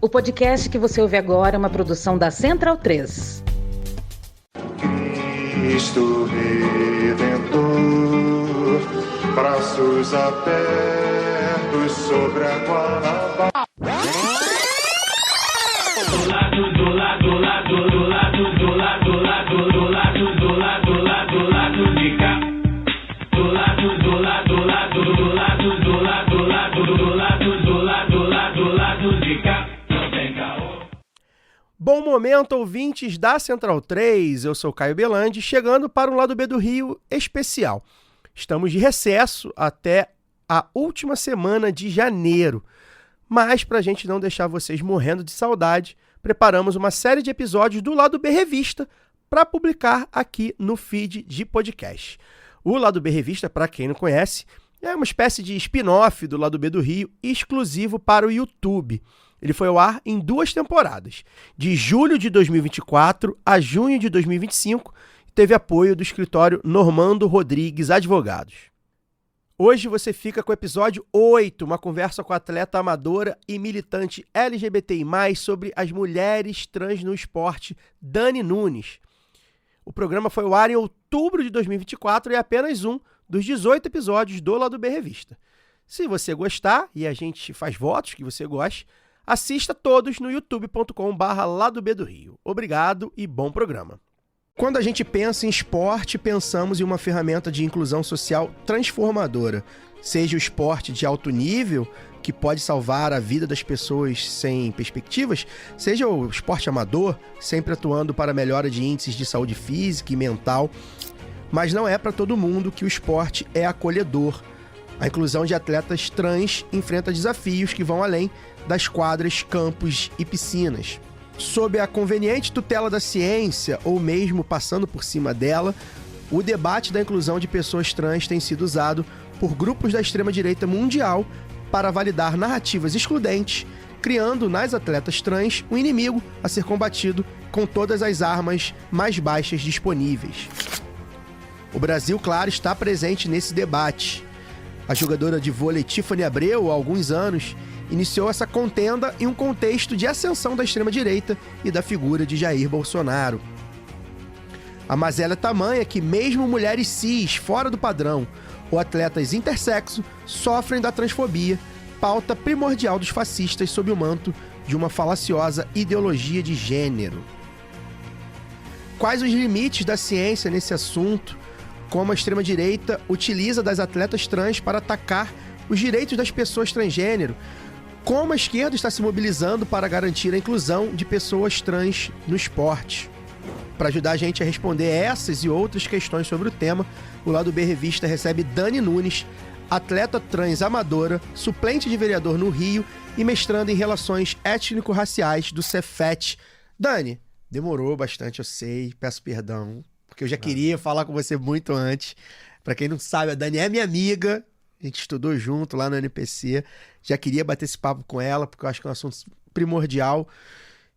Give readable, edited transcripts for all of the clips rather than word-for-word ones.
O podcast que você ouve agora é uma produção da Central 3. Cristo Redentor, braços abertos sobre a Guanabara. Bom momento, ouvintes da Central 3, eu sou Caio Belandi, chegando para um Lado B do Rio especial. Estamos de recesso até a última semana de janeiro, mas para a gente não deixar vocês morrendo de saudade, preparamos uma série de episódios do Lado B Revista para publicar aqui no feed de podcast. O Lado B Revista, para quem não conhece, é uma espécie de spin-off do Lado B do Rio, exclusivo para o YouTube. Ele foi ao ar em 2 temporadas, de julho de 2024 a junho de 2025, e teve apoio do escritório Normando Rodrigues Advogados. Hoje você fica com o episódio 8, uma conversa com a atleta amadora e militante LGBTI+, sobre as mulheres trans no esporte, Dani Nunes. O programa foi ao ar em outubro de 2024 e é apenas um dos 18 episódios do Lado B Revista. Se você gostar, e a gente faz votos que você goste, assista todos no youtube.com/Lado B do Rio. Obrigado e bom programa. Quando a gente pensa em esporte, pensamos em uma ferramenta de inclusão social transformadora. Seja o esporte de alto nível, que pode salvar a vida das pessoas sem perspectivas, seja o esporte amador, sempre atuando para a melhora de índices de saúde física e mental. Mas não é para todo mundo que o esporte é acolhedor. A inclusão de atletas trans enfrenta desafios que vão além das quadras, campos e piscinas. Sob a conveniente tutela da ciência, ou mesmo passando por cima dela, o debate da inclusão de pessoas trans tem sido usado por grupos da extrema-direita mundial para validar narrativas excludentes, criando nas atletas trans um inimigo a ser combatido com todas as armas mais baixas disponíveis. O Brasil, claro, está presente nesse debate. A jogadora de vôlei Tiffany Abreu, há alguns anos, iniciou essa contenda em um contexto de ascensão da extrema-direita e da figura de Jair Bolsonaro. A mazela é tamanha que mesmo mulheres cis, fora do padrão, ou atletas intersexo, sofrem da transfobia, pauta primordial dos fascistas sob o manto de uma falaciosa ideologia de gênero. Quais os limites da ciência nesse assunto? Como a extrema-direita utiliza das atletas trans para atacar os direitos das pessoas transgênero? Como a esquerda está se mobilizando para garantir a inclusão de pessoas trans no esporte? Para ajudar a gente a responder essas e outras questões sobre o tema, o Lado B Revista recebe Dani Nunes, atleta trans amadora, suplente de vereador no Rio e mestrando em Relações Étnico-Raciais do Cefet. Dani, demorou bastante, eu sei, peço perdão, porque eu já queria falar com você muito antes. Para quem não sabe, a Dani é minha amiga, a gente estudou junto lá no NPC, já queria bater esse papo com ela, porque eu acho que é um assunto primordial.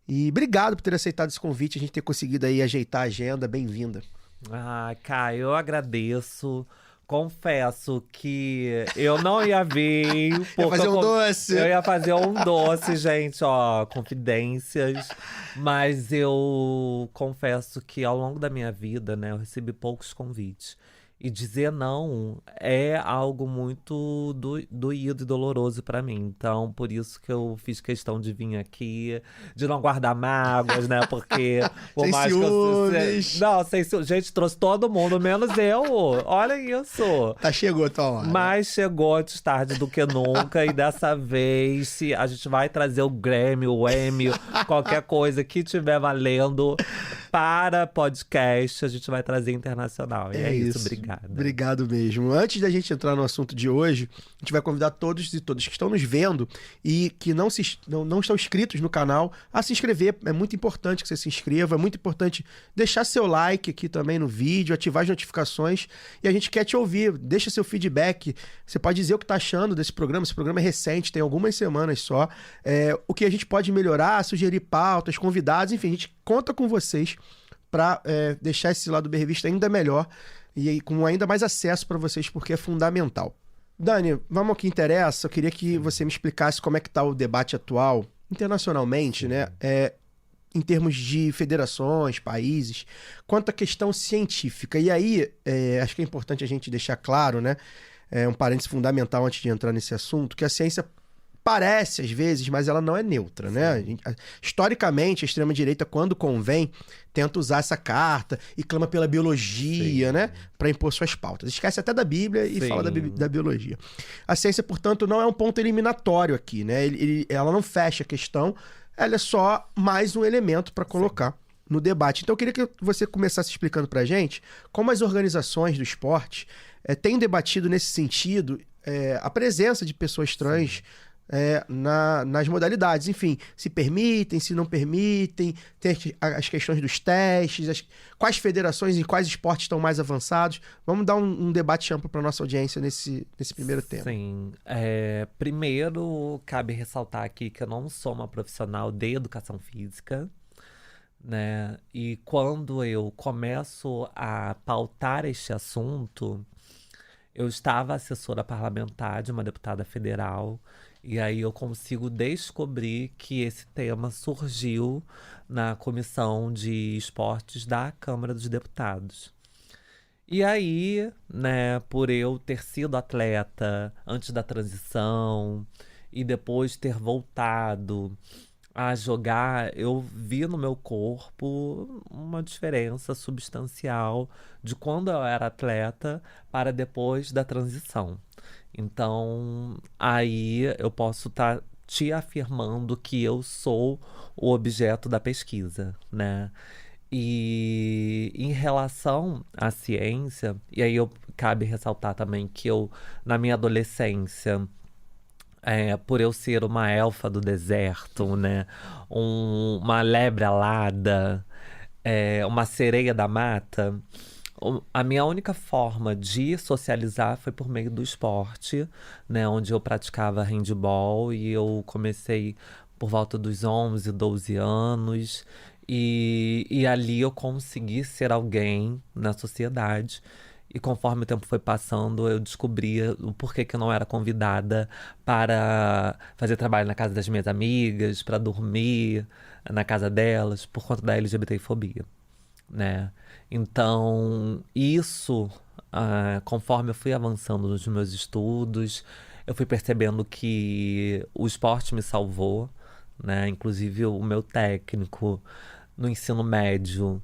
E obrigado por ter aceitado esse convite, a gente ter conseguido aí ajeitar a agenda, bem-vinda. Ah, Caio, eu agradeço. Confesso que eu não ia vir. Ia fazer um doce. Eu ia fazer um doce, gente, ó, confidências. Mas eu confesso que ao longo da minha vida, né, eu recebi poucos convites. E dizer não é algo muito doído e doloroso pra mim. Então, por isso que eu fiz questão de vir aqui, de não guardar mágoas, né? Porque por sem mais ciúmes. que eu... Não, sem ciúmes. Gente, trouxe todo mundo, menos eu. Olha isso. Tá, chegou a tua hora. Mas chegou antes tarde do que nunca. E dessa vez, se a gente vai trazer o Grammy, o Emmy, qualquer coisa que tiver valendo para podcast, a gente vai trazer internacional. E é isso, obrigado. Obrigado mesmo. Antes da gente entrar no assunto de hoje, a gente vai convidar todos e todas que estão nos vendo e que não estão inscritos no canal a se inscrever. É muito importante que você se inscreva, é muito importante deixar seu like aqui também no vídeo, ativar as notificações e a gente quer te ouvir. Deixa seu feedback. Você pode dizer o que está achando desse programa. Esse programa é recente, tem algumas semanas só. O que a gente pode melhorar, sugerir pautas, convidados, enfim, a gente conta com vocês para deixar esse Lado B Revista ainda melhor e com ainda mais acesso para vocês, porque é fundamental. Dani, vamos ao que interessa. Eu queria que você me explicasse como é que está o debate atual internacionalmente, né, em termos de federações, países, quanto à questão científica. E aí, acho que é importante a gente deixar claro, né, um parênteses fundamental antes de entrar nesse assunto, que a ciência parece, às vezes, mas ela não é neutra, né? Historicamente, a extrema-direita, quando convém, tenta usar essa carta e clama pela biologia, né? Para impor suas pautas. Esquece até da Bíblia e fala da biologia. A ciência, portanto, não é um ponto eliminatório aqui, né? Ela não fecha a questão, ela é só mais um elemento para colocar no debate. Então, eu queria que você começasse explicando pra gente como as organizações do esporte têm debatido nesse sentido a presença de pessoas trans nas modalidades, enfim, se permitem, se não permitem, tem as questões dos testes, quais federações e quais esportes estão mais avançados. Vamos dar um debate amplo para nossa audiência nesse primeiro tema. Sim, primeiro cabe ressaltar aqui que eu não sou uma profissional de educação física, né? E quando eu começo a pautar este assunto, eu estava assessora parlamentar de uma deputada federal. E aí eu consigo descobrir que esse tema surgiu na Comissão de Esportes da Câmara dos Deputados. E aí, né, por eu ter sido atleta antes da transição e depois ter voltado a jogar, eu vi no meu corpo uma diferença substancial de quando eu era atleta para depois da transição. Então, aí eu posso estar te afirmando que eu sou o objeto da pesquisa, né? E em relação à ciência, e aí cabe ressaltar também que eu, na minha adolescência, por eu ser uma elfa do deserto, né? Uma lebre alada, uma sereia da mata, a minha única forma de socializar foi por meio do esporte, né? Onde eu praticava handball e eu comecei por volta dos 11, 12 anos. E ali eu consegui ser alguém na sociedade. E conforme o tempo foi passando, eu descobria o porquê que eu não era convidada para fazer trabalho na casa das minhas amigas, para dormir na casa delas, por conta da LGBTfobia, né? Então, isso, conforme eu fui avançando nos meus estudos, eu fui percebendo que o esporte me salvou, né? Inclusive, o meu técnico no ensino médio,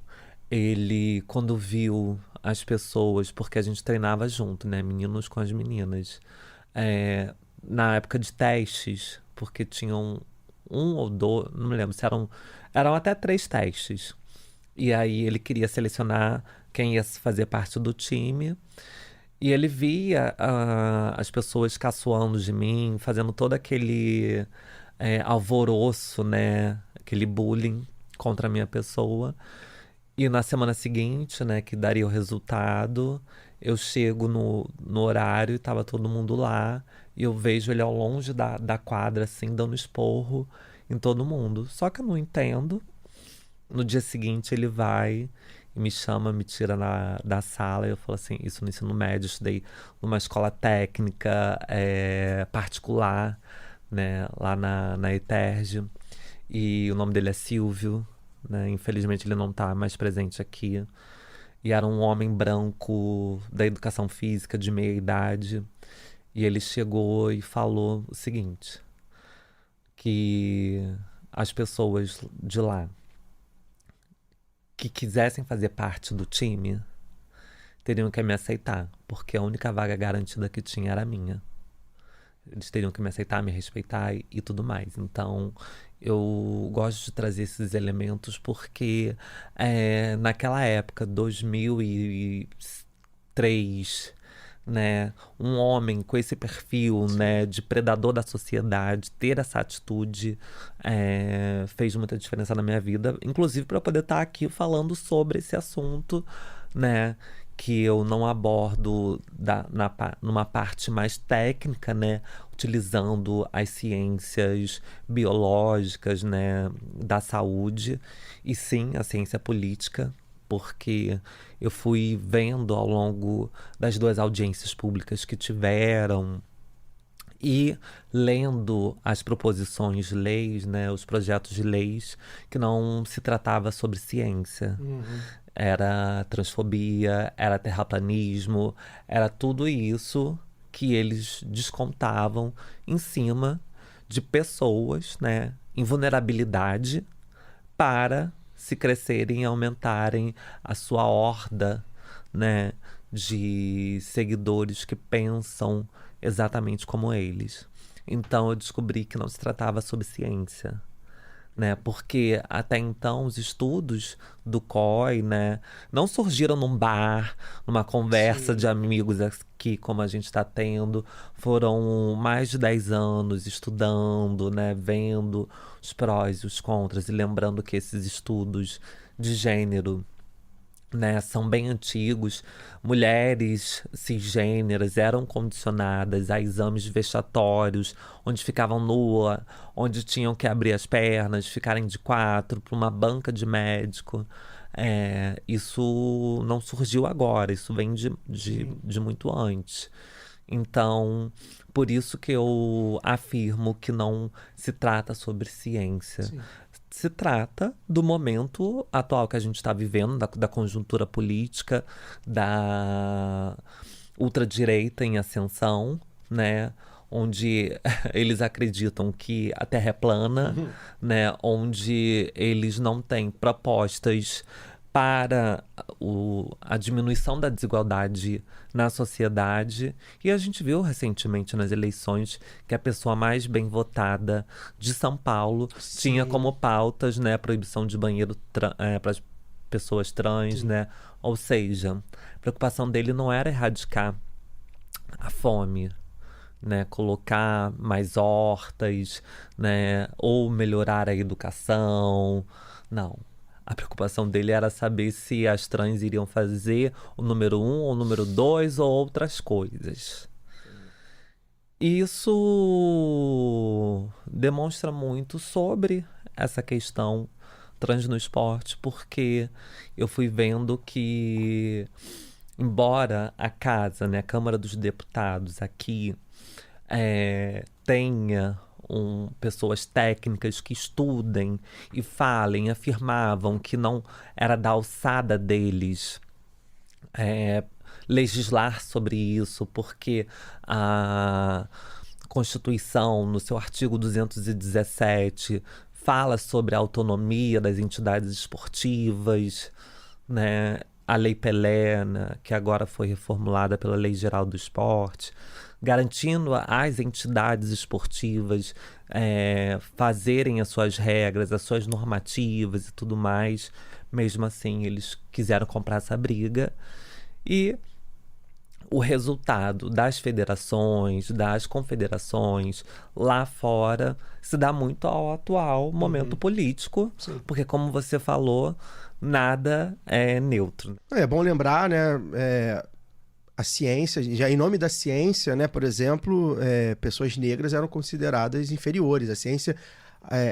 ele, quando viu as pessoas, porque a gente treinava junto, né? Meninos com as meninas. Na época de testes, porque tinham um ou dois, não me lembro se eram até 3 testes. E aí ele queria selecionar quem ia fazer parte do time. E ele via as pessoas caçoando de mim, fazendo todo aquele alvoroço, né? Aquele bullying contra a minha pessoa. E na semana seguinte, né, que daria o resultado, eu chego no horário e tava todo mundo lá. E eu vejo ele ao longe da quadra, assim, dando esporro em todo mundo. Só que eu não entendo. No dia seguinte ele vai e me chama, me tira da sala. E eu falo assim, isso no ensino médio, eu estudei numa escola técnica particular, né, lá na ETERJ. E o nome dele é Silvio, né? Infelizmente ele não está mais presente aqui. E era um homem branco da educação física de meia idade. E ele chegou e falou o seguinte, que as pessoas de lá que quisessem fazer parte do time teriam que me aceitar, porque a única vaga garantida que tinha era a minha. Eles teriam que me aceitar, me respeitar e tudo mais. Então, eu gosto de trazer esses elementos porque naquela época, 2003, né, um homem com esse perfil, né, de predador da sociedade, ter essa atitude fez muita diferença na minha vida, inclusive para eu poder estar aqui falando sobre esse assunto, né, que eu não abordo numa parte mais técnica, né, utilizando as ciências biológicas, né, da saúde, e sim a ciência política, porque eu fui vendo ao longo das 2 audiências públicas que tiveram E lendo as proposições de leis, né, os projetos de leis, que não se tratava sobre ciência. Era transfobia, era terraplanismo, era tudo isso que eles descontavam em cima de pessoas, né, em vulnerabilidade para se crescerem e aumentarem a sua horda, né, de seguidores que pensam exatamente como eles. Então eu descobri que não se tratava sobre ciência, né? Porque até então os estudos do COI, né, não surgiram num bar, numa conversa de amigos aqui, como a gente está tendo. Foram mais de 10 anos estudando, né, vendo os prós e os contras, e lembrando que esses estudos de gênero, né, são bem antigos. Mulheres cisgêneras eram condicionadas a exames vexatórios, onde ficavam nuas, onde tinham que abrir as pernas, ficarem de quatro, para uma banca de médico. Isso não surgiu agora, isso vem de muito antes. Então, por isso que eu afirmo que não se trata sobre ciência. Se trata do momento atual que a gente está vivendo, da conjuntura política, da ultradireita em ascensão, né? Onde eles acreditam que a Terra é plana, né? Onde eles não têm propostas para a diminuição da desigualdade na sociedade. E a gente viu recentemente nas eleições que a pessoa mais bem votada de São Paulo tinha como pautas, né, a proibição de banheiro para as pessoas trans, né? Ou seja, a preocupação dele não era erradicar a fome, né, colocar mais hortas, né, ou melhorar a educação. Não. A preocupação dele era saber se as trans iriam fazer o número 1 ou o número 2 ou outras coisas. Isso demonstra muito sobre essa questão trans no esporte, porque eu fui vendo que, embora a casa, né, a Câmara dos Deputados aqui tenha pessoas técnicas que estudem e falem, afirmavam que não era da alçada deles legislar sobre isso, porque a Constituição, no seu artigo 217, fala sobre a autonomia das entidades esportivas, né? A Lei Pelé, né, que agora foi reformulada pela Lei Geral do Esporte, garantindo às entidades esportivas fazerem as suas regras, as suas normativas e tudo mais. Mesmo assim, eles quiseram comprar essa briga. E o resultado das federações, das confederações lá fora se dá muito ao atual momento político, porque, como você falou, nada é neutro. É bom lembrar, né, a ciência, já em nome da ciência, né, por exemplo, pessoas negras eram consideradas inferiores. A ciência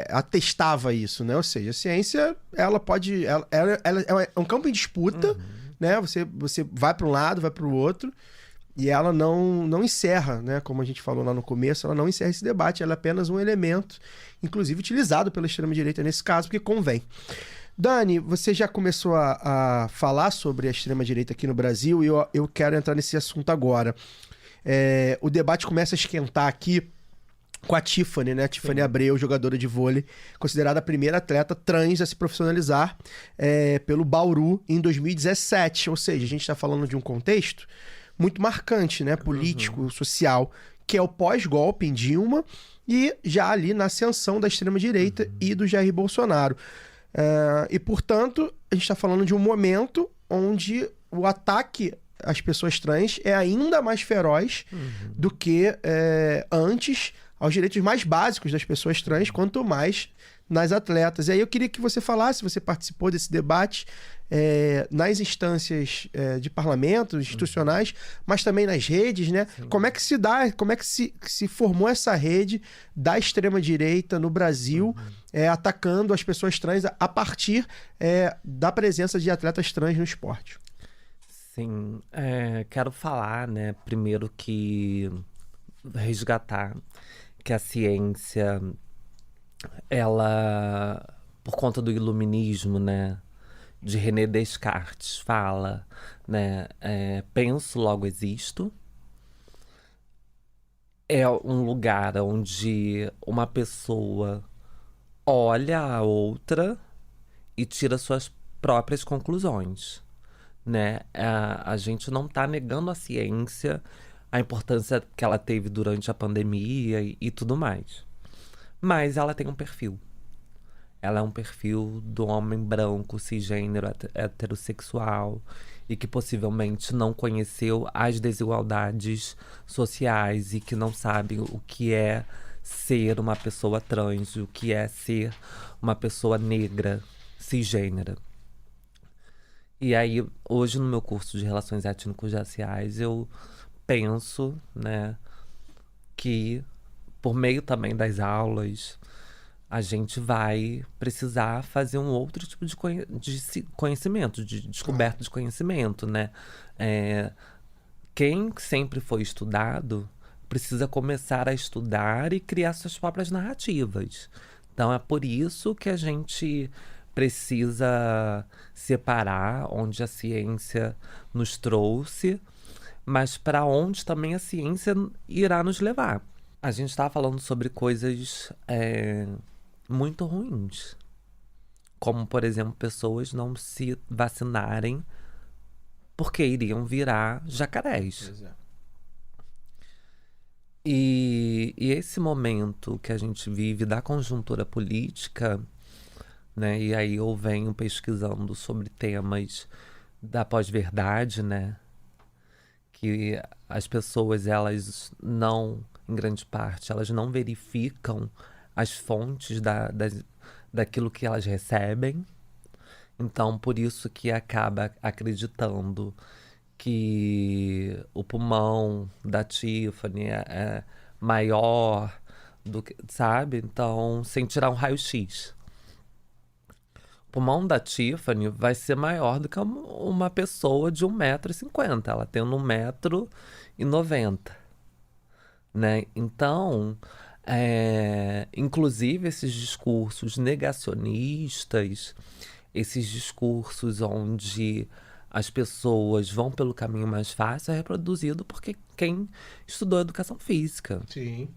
atestava isso, né? Ou seja, a ciência, ela pode... Ela é um campo em disputa, né? Você vai para um lado, vai para o outro, e ela não encerra, né? Como a gente falou lá no começo, ela não encerra esse debate, ela é apenas um elemento, inclusive utilizado pela extrema-direita nesse caso, porque convém. Dani, você já começou a falar sobre a extrema-direita aqui no Brasil, e eu quero entrar nesse assunto agora. O debate começa a esquentar aqui com a Tiffany, né? Tiffany Abreu, jogadora de vôlei, considerada a primeira atleta trans a se profissionalizar pelo Bauru em 2017. Ou seja, a gente está falando de um contexto muito marcante, né? Político, social, que é o pós-golpe em Dilma e já ali na ascensão da extrema-direita e do Jair Bolsonaro. E, portanto, a gente está falando de um momento onde o ataque às pessoas trans é ainda mais feroz do que antes, aos direitos mais básicos das pessoas trans, quanto mais nas atletas. E aí eu queria que você falasse, você participou desse debate nas instâncias de parlamento, institucionais, mas também nas redes, né? Sim. Como é que se dá, como é que se formou essa rede da extrema-direita no Brasil, atacando as pessoas trans a partir da presença de atletas trans no esporte? Sim, quero falar, né, primeiro que resgatar que a ciência, ela, por conta do iluminismo, né, de René Descartes, fala, né, penso, logo existo. É um lugar onde uma pessoa olha a outra e tira suas próprias conclusões, né? A gente não está negando a ciência, a importância que ela teve durante a pandemia e tudo mais. Mas ela tem um perfil. Ela é um perfil do homem branco, cisgênero, heterossexual e que possivelmente não conheceu as desigualdades sociais e que não sabe o que é ser uma pessoa trans, o que é ser uma pessoa negra, cisgênera. E aí, hoje no meu curso de Relações Étnico-Raciais, eu penso, né, que por meio também das aulas, a gente vai precisar fazer um outro tipo de conhecimento, de descoberta de conhecimento, né? Quem sempre foi estudado precisa começar a estudar e criar suas próprias narrativas. Então é por isso que a gente precisa separar onde a ciência nos trouxe, mas para onde também a ciência irá nos levar. A gente estava falando sobre coisas muito ruins, como, por exemplo, pessoas não se vacinarem porque iriam virar jacarés. E esse momento que a gente vive da conjuntura política, né? E aí eu venho pesquisando sobre temas da pós-verdade, né? Que as pessoas, elas não, em grande parte, elas não verificam as fontes daquilo que elas recebem. Então, por isso que acaba acreditando que o pulmão da Tiffany é maior do que, sabe? Então, sem tirar um raio-x. O pulmão da Tiffany vai ser maior do que uma pessoa de 1,50 m. Ela tem 1,90 m, né? Então, inclusive esses discursos negacionistas, esses discursos onde as pessoas vão pelo caminho mais fácil, é reproduzido porque quem estudou educação física. Sim.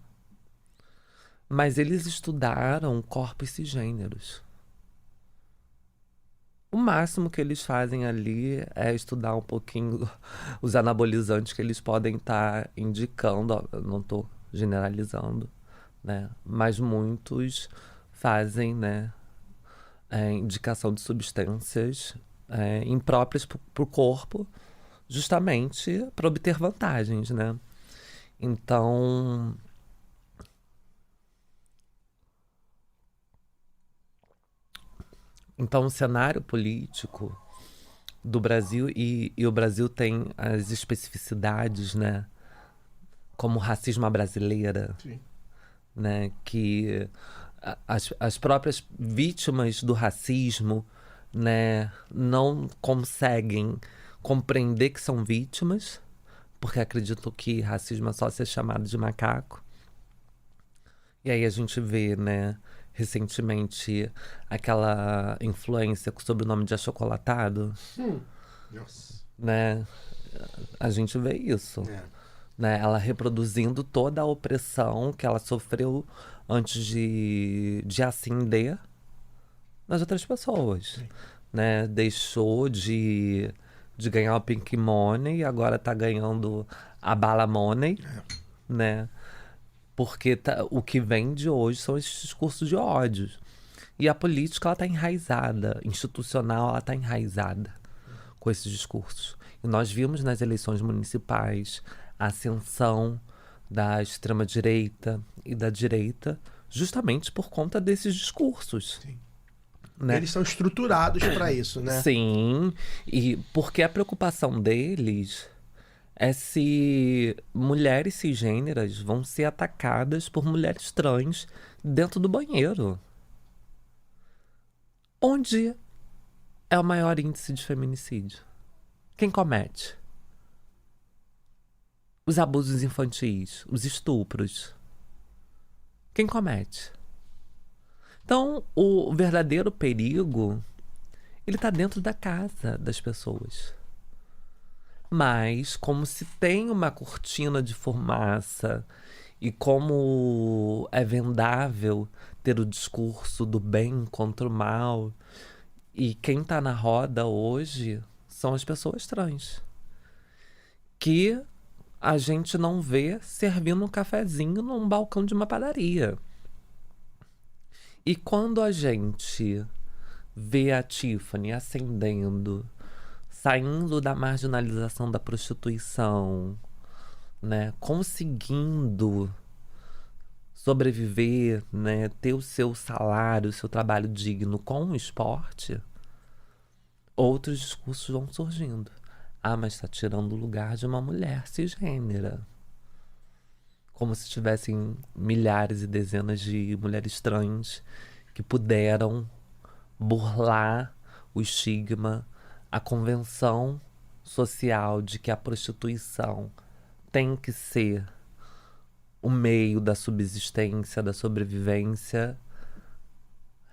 Mas eles estudaram corpos cisgêneros. O máximo que eles fazem ali é estudar um pouquinho os anabolizantes que eles podem estar indicando. Ó, eu não estou generalizando, né? Mas muitos fazem, né, indicação de substâncias impróprias para o corpo, justamente para obter vantagens, né? Então, o cenário político do Brasil, e o Brasil tem as especificidades, né? Como o racismo à brasileira, Sim. né? Que as próprias vítimas do racismo, né, não conseguem compreender que são vítimas, porque acreditam que racismo é só ser chamado de macaco. E aí a gente vê, né, recentemente, aquela influência sobre o nome de achocolatado, Nossa. né? A gente vê isso, né? Ela reproduzindo toda a opressão que ela sofreu antes de ascender nas outras pessoas, né? Deixou de ganhar o Pink Money e agora tá ganhando a Bala Money, né? Porque o que vende hoje são esses discursos de ódio. E a política, ela tá enraizada, institucional, ela tá enraizada com esses discursos. E nós vimos nas eleições municipais a ascensão da extrema-direita e da direita justamente por conta desses discursos. Sim. Né? Eles são estruturados para isso, né? Sim, e porque a preocupação deles é se mulheres cisgêneras vão ser atacadas por mulheres trans dentro do banheiro. Onde é o maior índice de feminicídio? Quem comete? os abusos infantis, os estupros. Quem comete? Então, o verdadeiro perigo, ele tá dentro da casa das pessoas. Mas, como se tem uma cortina de fumaça e como é vendável ter o discurso do bem contra o mal, e quem tá na roda hoje são as pessoas trans, que a gente não vê servindo um cafezinho num balcão de uma padaria. E quando a gente vê a Tiffany ascendendo, saindo da marginalização da prostituição, né, conseguindo sobreviver, né, ter o seu salário, o seu trabalho digno com o esporte, outros discursos vão surgindo. Ah, mas está tirando o lugar de uma mulher cisgênera. Como se tivessem milhares e dezenas de mulheres trans que puderam burlar o estigma, a convenção social de que a prostituição tem que ser o meio da subsistência, da sobrevivência,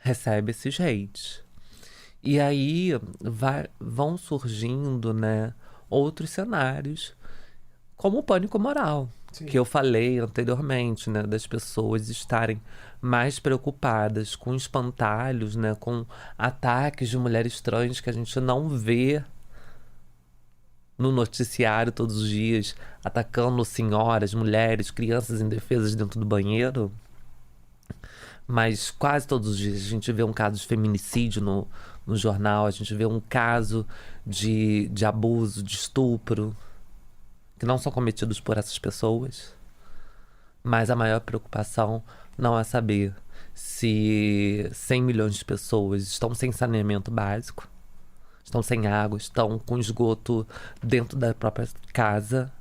recebe esses hates. E aí vão surgindo, né, outros cenários, como o pânico moral. Sim. Que eu falei anteriormente, né, das pessoas estarem mais preocupadas com espantalhos, né, com ataques de mulheres trans que a gente não vê no noticiário todos os dias, atacando senhoras, mulheres, crianças indefesas dentro do banheiro. Mas quase todos os dias a gente vê um caso de feminicídio no jornal, a gente vê um caso de abuso, de estupro, que não são cometidos por essas pessoas. Mas a maior preocupação não é saber se 100 milhões de pessoas estão sem saneamento básico, estão sem água, estão com esgoto dentro da própria casa.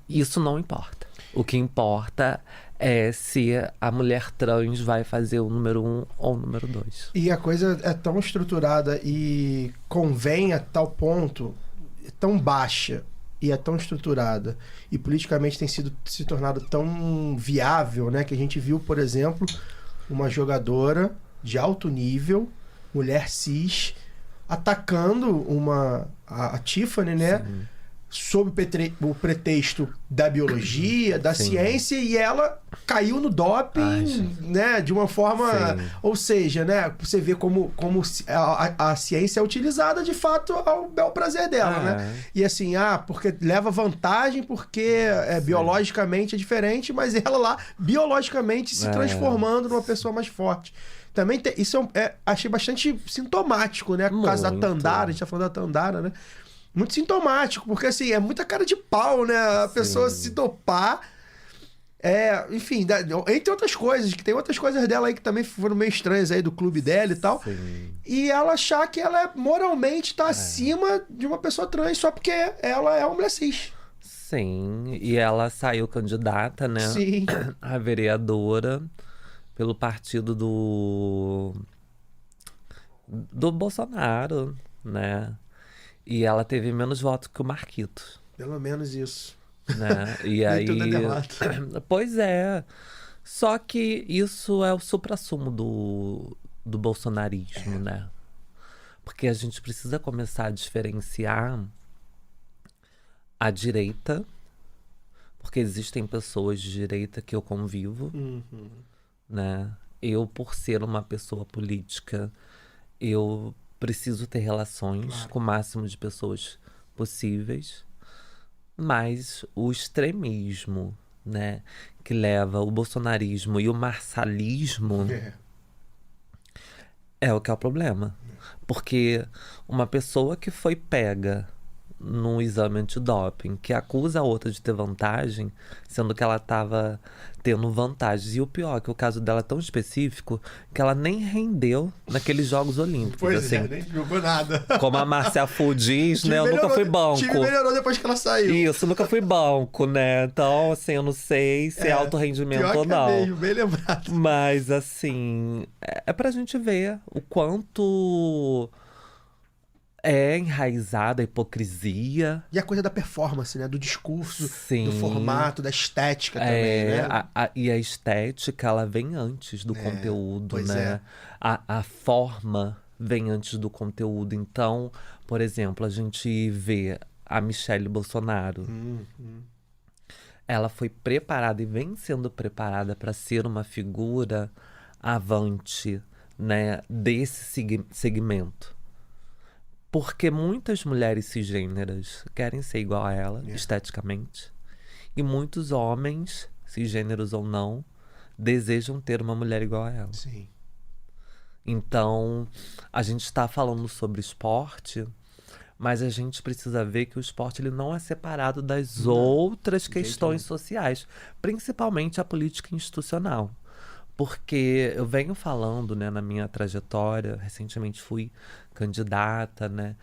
Isso não importa. O que importa é se a mulher trans vai fazer o número 1 ou o número 2. E a coisa é tão estruturada e convém a tal ponto, é tão baixa e é tão estruturada e politicamente tem se tornado tão viável, né? Que a gente viu, por exemplo, uma jogadora de alto nível, mulher cis, atacando a Tiffany, né? Sim. Sob o pretexto da biologia, da Sim. ciência, e ela caiu no doping, né, de uma forma... Sim. Ou seja, né, você vê como a ciência é utilizada, de fato, ao bel prazer dela, né? E assim, porque leva vantagem, porque biologicamente é diferente, mas ela lá, biologicamente, se transformando numa pessoa mais forte. Também isso achei bastante sintomático, né? Por causa da Tandara, a gente tá falando da Tandara, né? Muito sintomático, porque assim, é muita cara de pau, né? A pessoa se dopar. Enfim, entre outras coisas, que tem outras coisas dela aí que também foram meio estranhas aí do clube dela e tal. Sim. E ela achar que ela moralmente tá acima de uma pessoa trans só porque ela é uma mulher cis. Sim, e ela saiu candidata, né? Sim. A vereadora pelo partido do Bolsonaro, né? E ela teve menos votos que o Marquito. Pelo menos isso. Né? E aí... tudo é derrota. Pois é. Só que isso é o suprassumo do bolsonarismo, né? Porque a gente precisa começar a diferenciar a direita, porque existem pessoas de direita que eu convivo, né? Eu, por ser uma pessoa política, eu preciso ter relações com o máximo de pessoas possíveis, mas o extremismo, né, que leva o bolsonarismo e o marçalismo é o que é o problema. Porque uma pessoa que foi pega num exame antidoping, que acusa a outra de ter vantagem, sendo que ela estava tendo vantagens. E o pior é que o caso dela é tão específico que ela nem rendeu naqueles Jogos Olímpicos. Pois assim, nem jogou nada. Como a Marcia Fu diz, né? Eu nunca fui banco. O time melhorou depois que ela saiu. Isso, nunca fui banco, né? Então, assim, eu não sei se é alto rendimento ou não. Mesmo, bem lembrado. Mas, assim, é pra gente ver o quanto É enraizada a hipocrisia. E a coisa da performance, né? Do discurso, Sim. do formato, da estética também, né? E a estética, ela vem antes do conteúdo, pois né? é. A forma vem antes do conteúdo. Então, por exemplo, a gente vê a Michelle Bolsonaro. Ela foi preparada e vem sendo preparada para ser uma figura avante, né, desse segmento. Porque muitas mulheres cisgêneras querem ser igual a ela, esteticamente. E muitos homens, cisgêneros ou não, desejam ter uma mulher igual a ela. Sim. Então, a gente está falando sobre esporte, mas a gente precisa ver que o esporte ele não é separado das outras questões sociais, principalmente a política institucional. Porque eu venho falando, né, na minha trajetória, recentemente fui candidata, né,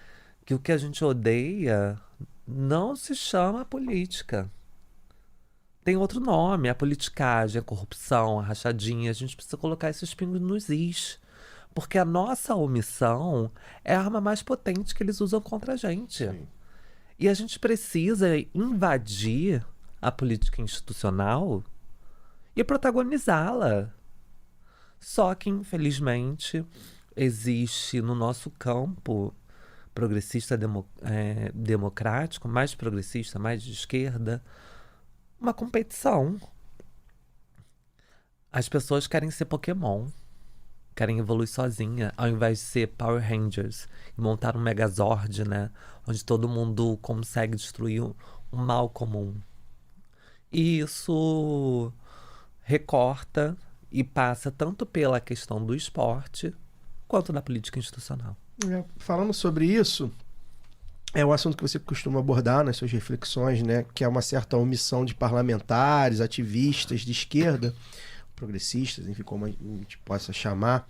que o que a gente odeia não se chama política. Tem outro nome, a politicagem, a corrupção, a rachadinha. A gente precisa colocar esses pingos nos is. Porque a nossa omissão é a arma mais potente que eles usam contra a gente. Sim. E a gente precisa invadir a política institucional e protagonizá-la. Só que, infelizmente, existe no nosso campo progressista democrático, mais progressista, mais de esquerda, uma competição. As pessoas querem ser Pokémon, querem evoluir sozinha, ao invés de ser Power Rangers e montar um Megazord, né? Onde todo mundo consegue destruir um mal comum. E isso recorta e passa tanto pela questão do esporte quanto da política institucional. Falando sobre isso, é um assunto que você costuma abordar nas suas reflexões, né? Que é uma certa omissão de parlamentares, ativistas de esquerda, progressistas, enfim, como a gente possa chamar,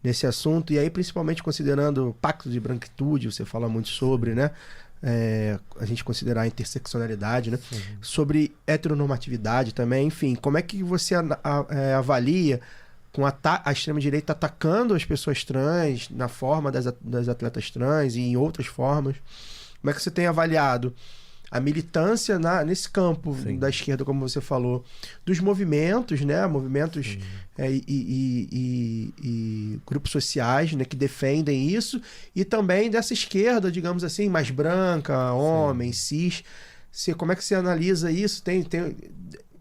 nesse assunto. E aí, principalmente considerando o Pacto de Branquitude, você fala muito sobre, né? A gente considerar a interseccionalidade, né? Sobre heteronormatividade também, enfim, como é que você avalia com a extrema-direita atacando as pessoas trans na forma das atletas trans e em outras formas? Como é que você tem avaliado a militância nesse campo da esquerda, como você falou, dos movimentos, né? Movimentos e grupos sociais, né? Que defendem isso, e também dessa esquerda, digamos assim, mais branca, homem, cis. Como é que você analisa isso?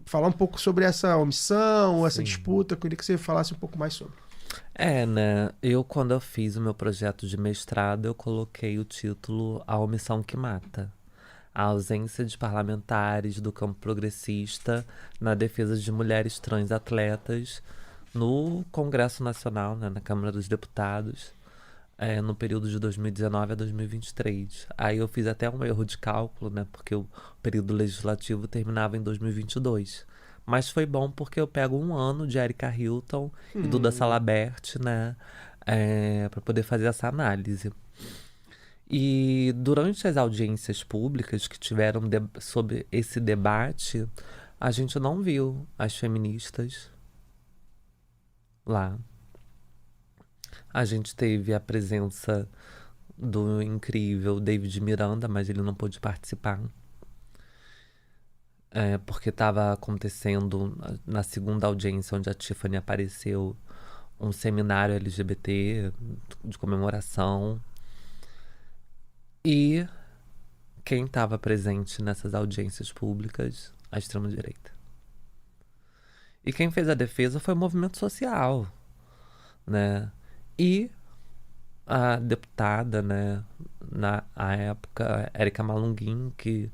Falar um pouco sobre essa omissão, essa disputa. Eu queria que você falasse um pouco mais sobre. Né? Quando eu fiz o meu projeto de mestrado, eu coloquei o título A Omissão que Mata. A ausência de parlamentares do campo progressista na defesa de mulheres trans atletas no Congresso Nacional, né, na Câmara dos Deputados, no período de 2019 a 2023. Aí eu fiz até um erro de cálculo, né, porque o período legislativo terminava em 2022. Mas foi bom porque eu pego um ano de Erika Hilton e Duda Salabert, né, para poder fazer essa análise. E durante as audiências públicas que tiveram sobre esse debate, a gente não viu as feministas lá. A gente teve a presença do incrível David Miranda, mas ele não pôde participar. Porque estava acontecendo na segunda audiência, onde a Tiffany apareceu, um seminário LGBT de comemoração. E quem estava presente nessas audiências públicas? A extrema-direita. E quem fez a defesa foi o movimento social, né? E a deputada, né, na época, Érica Malunguin, que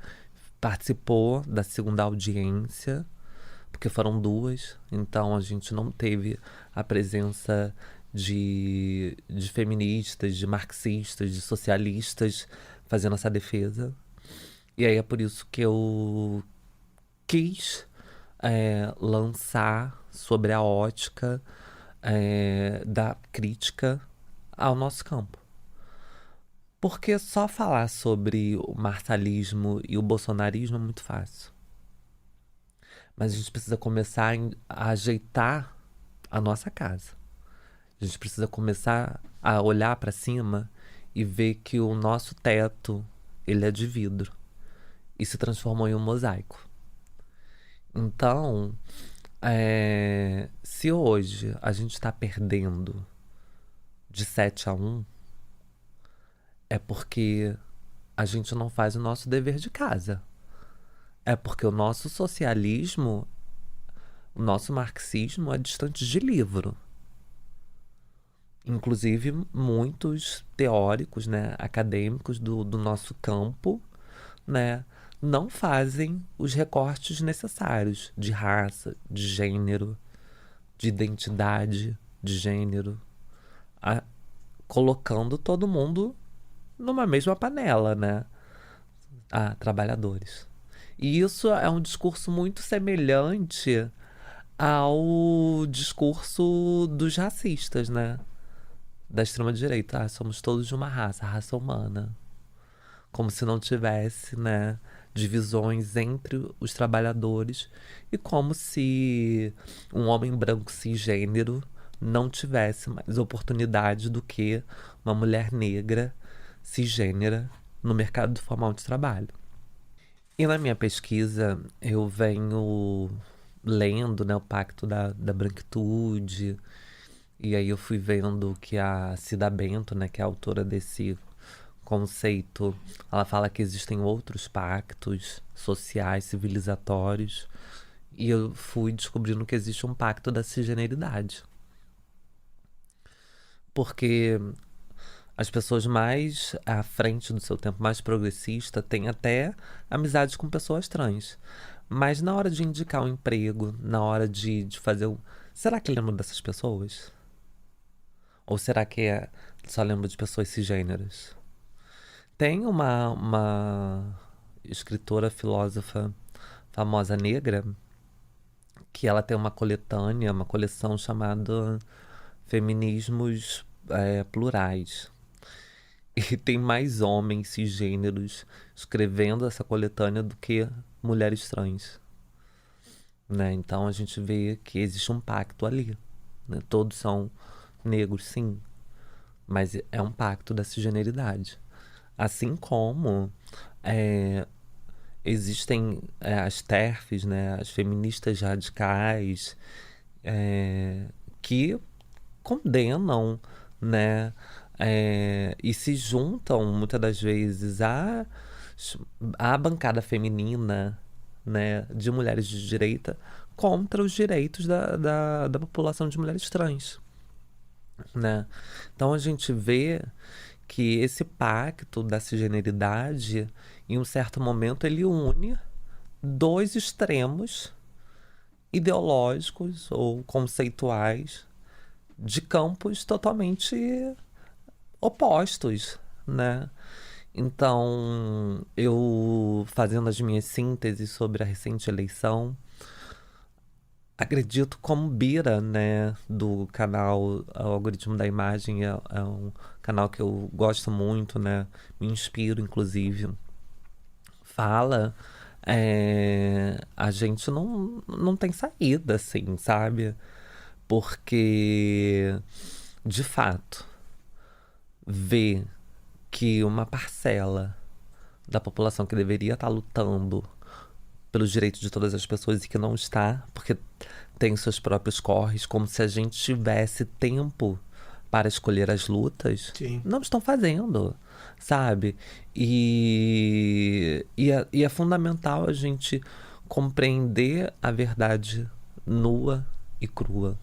participou da segunda audiência, porque foram duas, então a gente não teve a presença de feministas, de marxistas, de socialistas fazendo essa defesa. E aí é por isso que eu quis lançar sobre a ótica da crítica ao nosso campo. Porque só falar sobre o marxismo e o bolsonarismo é muito fácil. Mas a gente precisa começar a ajeitar a nossa casa. A gente precisa começar a olhar para cima e ver que o nosso teto, ele é de vidro e se transformou em um mosaico. Então, se hoje a gente está perdendo de 7-1, é porque a gente não faz o nosso dever de casa. É porque o nosso socialismo, o nosso marxismo é distante de livro. Inclusive, muitos teóricos, né, acadêmicos do nosso campo, né, não fazem os recortes necessários de raça, de gênero, de identidade de gênero, colocando todo mundo numa mesma panela, né? Trabalhadores. E isso é um discurso muito semelhante ao discurso dos racistas, né? Da extrema-direita. Somos todos de uma raça, a raça humana. Como se não tivesse, né, divisões entre os trabalhadores e como se um homem branco cisgênero não tivesse mais oportunidade do que uma mulher negra cisgênera no mercado formal de trabalho. E na minha pesquisa eu venho lendo, né, o Pacto da Branquitude, e aí eu fui vendo que a Cida Bento, né, que é a autora desse conceito, ela fala que existem outros pactos sociais, civilizatórios, e eu fui descobrindo que existe um pacto da cisgeneridade. Porque as pessoas mais à frente do seu tempo, mais progressista, têm até amizades com pessoas trans. Mas na hora de indicar um emprego, na hora de fazer o... Será que lembra dessas pessoas? Ou será que só lembra de pessoas cisgêneras? Tem uma escritora, filósofa famosa negra, que ela tem uma coletânea, uma coleção chamada Feminismos Plurais. E tem mais homens cisgêneros escrevendo essa coletânea do que mulheres trans, né? Então a gente vê que existe um pacto ali, né? Todos são negros, sim, mas é um pacto da cisgeneridade. Assim como existem as TERFs, né? As feministas radicais, que condenam, né? E se juntam muitas das vezes à bancada feminina, né, de mulheres de direita contra os direitos da população de mulheres trans, né? Então a gente vê que esse pacto da cisgeneridade, em um certo momento, ele une dois extremos ideológicos ou conceituais de campos totalmente opostos, né? Então, eu fazendo as minhas sínteses sobre a recente eleição, acredito como Bira, né, do canal O Algoritmo da Imagem, é um canal que eu gosto muito, né, me inspiro, inclusive, fala, a gente não tem saída, assim, sabe? Porque, de fato, ver que uma parcela da população que deveria estar lutando pelos direitos de todas as pessoas e que não está, porque tem seus próprios corres, como se a gente tivesse tempo para escolher as lutas, Sim. Não estão fazendo, sabe? E é fundamental a gente compreender a verdade nua e crua,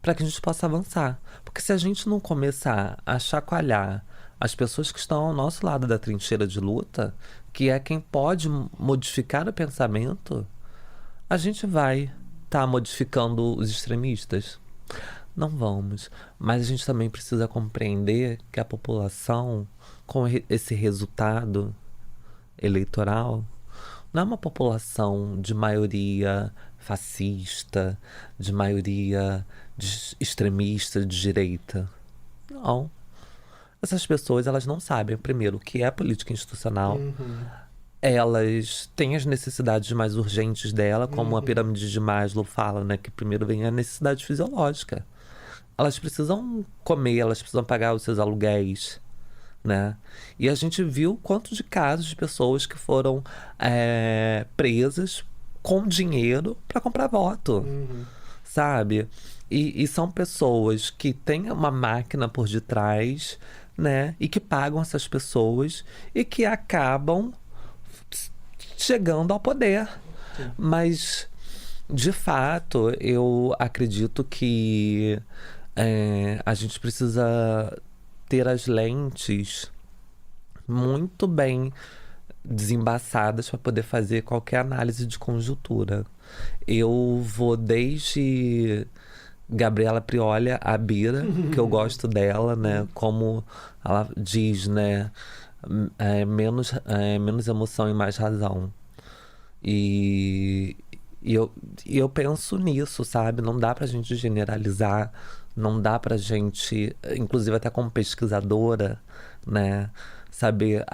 para que a gente possa avançar. Porque se a gente não começar a chacoalhar as pessoas que estão ao nosso lado da trincheira de luta, que é quem pode modificar o pensamento, a gente vai estar modificando os extremistas? Não vamos. Mas a gente também precisa compreender que a população, com esse resultado eleitoral, não é uma população de maioria fascista, de maioria extremista, de direita. Não. Essas pessoas, elas não sabem, primeiro, o que é política institucional. Elas têm as necessidades mais urgentes dela, como a pirâmide de Maslow fala, né? Que primeiro vem a necessidade fisiológica. Elas precisam comer, elas precisam pagar os seus aluguéis, né? E a gente viu quanto de casos de pessoas que foram presas com dinheiro para comprar voto, sabe? E são pessoas que têm uma máquina por detrás, né? E que pagam essas pessoas e que acabam chegando ao poder. Mas, de fato, eu acredito que a gente precisa ter as lentes muito bem desembaçadas para poder fazer qualquer análise de conjuntura. Eu vou desde Gabriela Prioli, a Bira, que eu gosto dela, né? Como ela diz, né? Menos emoção e mais razão. E eu penso nisso, sabe? Não dá pra gente generalizar, não dá pra gente, inclusive até como pesquisadora, né? Saber,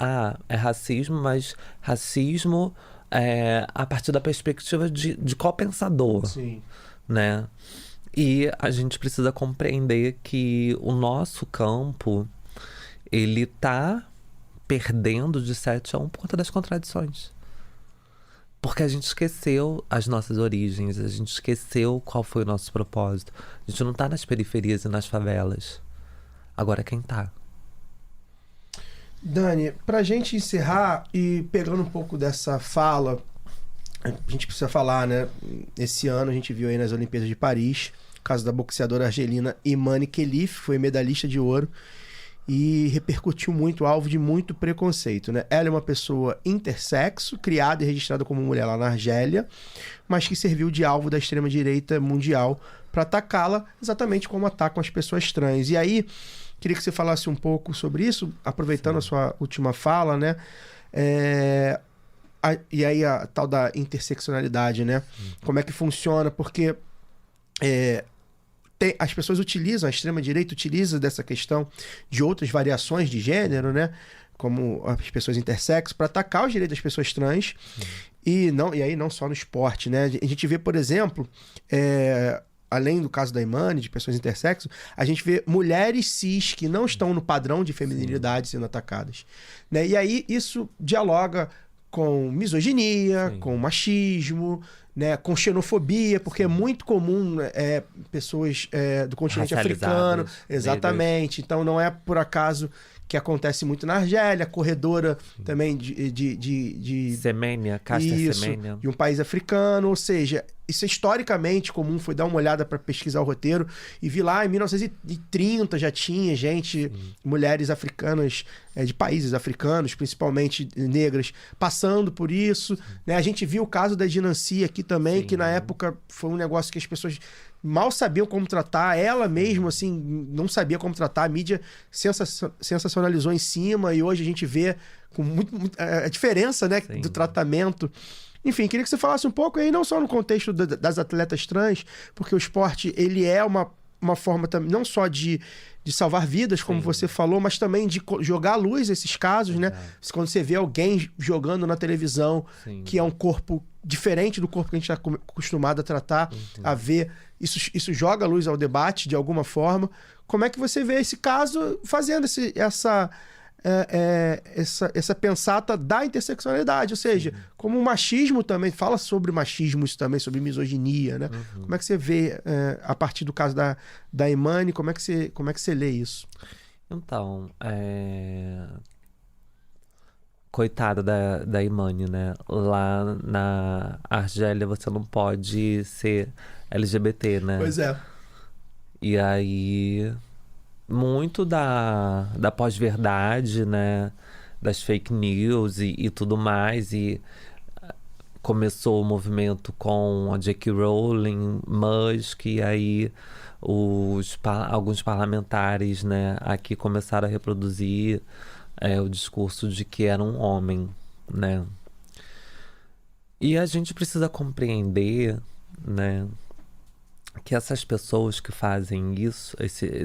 é racismo, mas racismo a partir da perspectiva de qual pensador, Sim. né? E a gente precisa compreender que o nosso campo, ele tá perdendo de 7-1 por conta das contradições. Porque a gente esqueceu as nossas origens, a gente esqueceu qual foi o nosso propósito. A gente não tá nas periferias e nas favelas. Agora quem tá? Dani, pra gente encerrar e pegando um pouco dessa fala, a gente precisa falar, né? Esse ano a gente viu aí nas Olimpíadas de Paris, o caso da boxeadora argelina Imane Khelif, foi medalhista de ouro e repercutiu muito, alvo de muito preconceito, né? Ela é uma pessoa intersexo, criada e registrada como mulher lá na Argélia, mas que serviu de alvo da extrema-direita mundial para atacá-la, exatamente como atacam as pessoas trans. E aí, queria que você falasse um pouco sobre isso, aproveitando a sua última fala, né? E aí a tal da interseccionalidade, né? Como é que funciona? Porque as pessoas utilizam, a extrema-direita utiliza dessa questão de outras variações de gênero, né? Como as pessoas intersexo, para atacar os direitos das pessoas trans. E aí não só no esporte, né? A gente vê, por exemplo, além do caso da Imane, de pessoas intersexo, a gente vê mulheres cis que não estão no padrão de feminilidade sendo atacadas, né? E aí isso dialoga com misoginia, com machismo, né, com xenofobia, porque é muito comum pessoas do continente africano. Exatamente. Então não é por acaso que acontece muito na Argélia, corredora também de Semênia, casta Semênia. De um país africano, ou seja, isso é historicamente comum. Fui dar uma olhada para pesquisar o roteiro e vi lá em 1930 já tinha gente, mulheres africanas, de países africanos, principalmente negras, passando por isso, né? A gente viu o caso da Dinanci aqui também, que na época foi um negócio que as pessoas mal sabiam como tratar, ela mesma, assim, não sabia como tratar, a mídia sensacionalizou em cima, e hoje a gente vê com a diferença, né, do tratamento. Enfim, queria que você falasse um pouco aí, não só no contexto das atletas trans, porque o esporte, ele é uma forma também, não só de salvar vidas, como você falou, mas também de jogar à luz esses casos, né? Quando você vê alguém jogando na televisão, que é um corpo diferente do corpo que a gente está acostumado a tratar, a ver, isso joga a luz ao debate de alguma forma. Como é que você vê esse caso fazendo essa pensata da interseccionalidade, ou seja, como o machismo também, fala sobre machismo isso também, sobre misoginia, né? Como é que você vê, a partir do caso da Imane, como é que você lê isso? Então, coitada da Imane, né? Lá na Argélia você não pode ser LGBT, né? Pois é. E aí, muito da pós-verdade, né? Das fake news e tudo mais. E começou o movimento com a J.K. Rowling, Musk, e aí alguns parlamentares, né, aqui começaram a reproduzir o discurso de que era um homem, né? E a gente precisa compreender, né, que essas pessoas que fazem isso,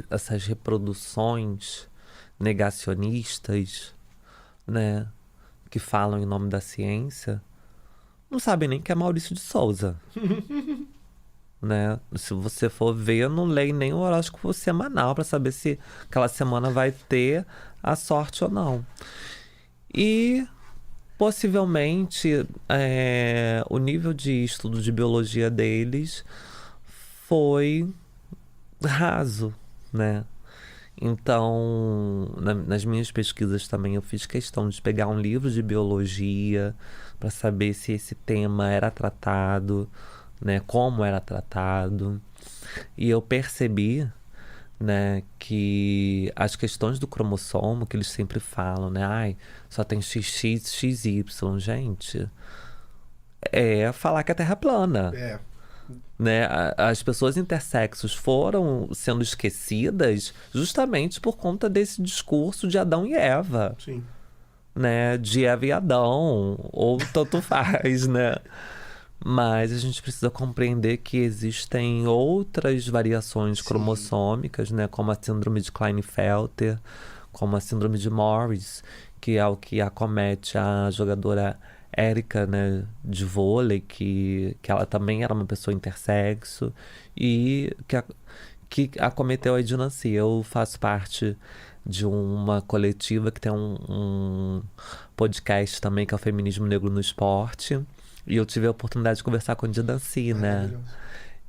essas reproduções negacionistas, né, que falam em nome da ciência, não sabem nem que é Maurício de Souza. Né? Se você for ver, eu não leio nem o horóscopo semanal para saber se aquela semana vai ter a sorte ou não. E possivelmente o nível de estudo de biologia deles foi raso, né? Então, nas minhas pesquisas também eu fiz questão de pegar um livro de biologia para saber se esse tema era tratado, né? Como era tratado. E eu percebi, né, que as questões do cromossomo que eles sempre falam, né? Ai, só tem XX, XY, gente. É falar que a Terra é plana. Né? As pessoas intersexos foram sendo esquecidas justamente por conta desse discurso de Adão e Eva. Sim. Né? De Eva e Adão, ou tanto faz, né? Mas a gente precisa compreender que existem outras variações cromossômicas, né? Como a síndrome de Klinefelter, como a síndrome de Morris, que é o que acomete a jogadora Érica, né, de vôlei, que ela também era uma pessoa intersexo e que acometeu a Ednancy. Eu faço parte de uma coletiva que tem um podcast também, que é o Feminismo Negro no Esporte, e eu tive a oportunidade de conversar com a Ednancy, né?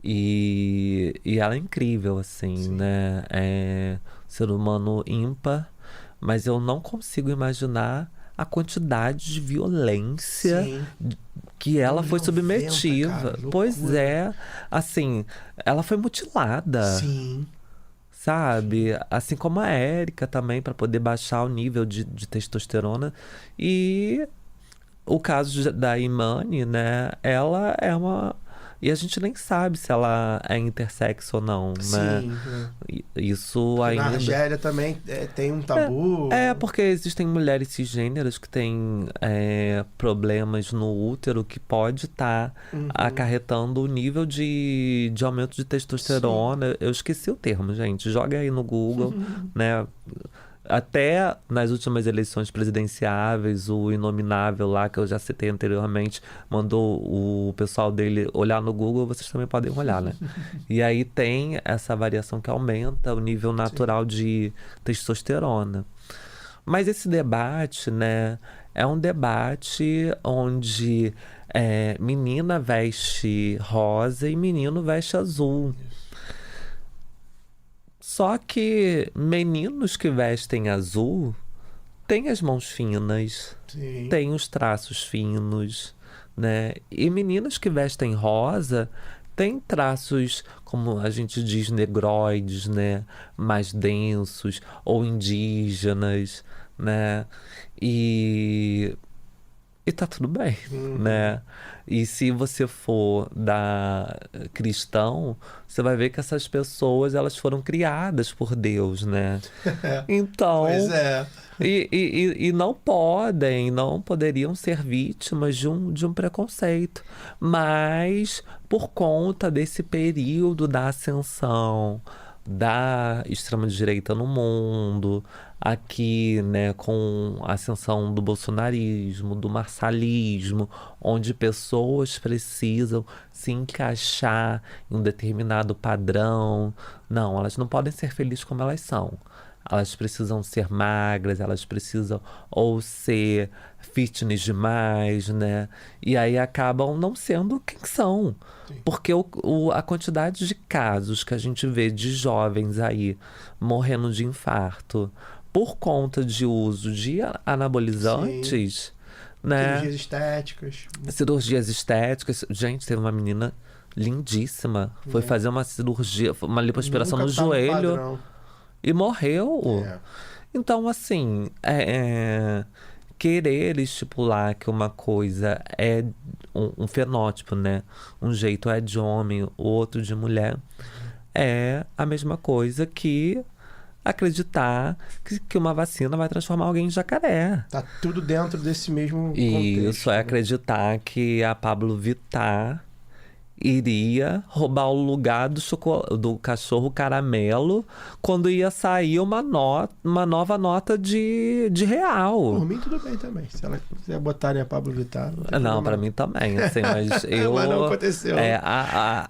E ela é incrível, assim, né? É um ser humano ímpar, mas eu não consigo imaginar a quantidade de violência que ela foi submetida. Cara, pois é, assim, ela foi mutilada. Sim. Sabe? Assim como a Érica também, para poder baixar o nível de testosterona. E o caso da Imani, né? Ela é uma... E a gente nem sabe se ela é intersexo ou não, né? Sim. Isso Na ainda... Argélia também tem um tabu. Porque existem mulheres cisgêneras que têm problemas no útero que pode estar acarretando o nível de aumento de testosterona. Sim. Eu esqueci o termo, gente. Joga aí no Google, né? Até nas últimas eleições presidenciáveis, o Inominável lá, que eu já citei anteriormente, mandou o pessoal dele olhar no Google, vocês também podem olhar, né? E aí tem essa variação que aumenta o nível natural de testosterona. Mas esse debate, né, é um debate onde menina veste rosa e menino veste azul. Só que meninos que vestem azul têm as mãos finas, têm os traços finos, né? E meninas que vestem rosa têm traços, como a gente diz, negroides, né? Mais densos, ou indígenas, né? E tá tudo bem, né? E se você for cristão, você vai ver que essas pessoas, elas foram criadas por Deus, né? Então... Pois é. E não poderiam ser vítimas de um preconceito. Mas, por conta desse período da ascensão da extrema-direita no mundo, aqui, né, com a ascensão do bolsonarismo, do marçalismo, onde pessoas precisam se encaixar em um determinado padrão. Não, elas não podem ser felizes como elas são. Elas precisam ser magras, elas precisam ou ser fitness demais, né? E aí acabam não sendo quem são. Sim. Porque a quantidade de casos que a gente vê de jovens aí morrendo de infarto por conta de uso de anabolizantes, né? Cirurgias estéticas. Gente, teve uma menina lindíssima. Foi fazer uma cirurgia, uma lipoaspiração no joelho. E morreu. Então, assim, querer estipular que uma coisa é um fenótipo, né? Um jeito é de homem, o outro de mulher, é a mesma coisa que acreditar que uma vacina vai transformar alguém em jacaré. Tá tudo dentro desse mesmo contexto. E isso é acreditar que a Pablo Vittar iria roubar o lugar do cachorro caramelo quando ia sair uma nova nota de real. Por mim, tudo bem também. Se ela quiser botarem a Pablo Vittar. Não, pra mim também, assim, mas eu... Mas não aconteceu.